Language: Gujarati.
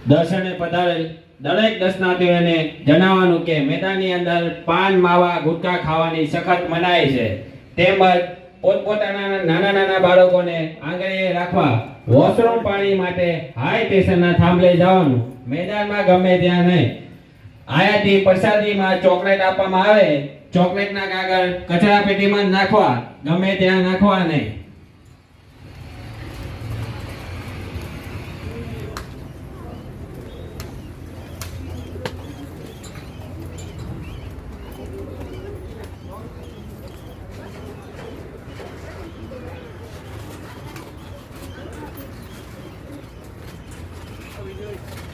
દર્શને પધારેલ દરેક દર્શનાર્થીઓને જણાવવાનું કે મેદાનની અંદર પાન માવા ગુટખા ખાવાની સખત મનાઈ છે, તેમજ પોતપોતાના નાના નાના બાળકોને આંગળીએ રાખવા વોશરૂમ પાણી માટે હાઈ સ્ટેશનના થાંભલે જવાનું, મેદાનમાં ગમે ત્યાં નહીં. આયાથી પ્રસાદીમાં ચોકલેટ આપવામાં આવે, ચોકલેટના કાગળ કચરા પેટીમાં જ નાખવા, ગમે ત્યાં નાખવા નહીં. How are we doing?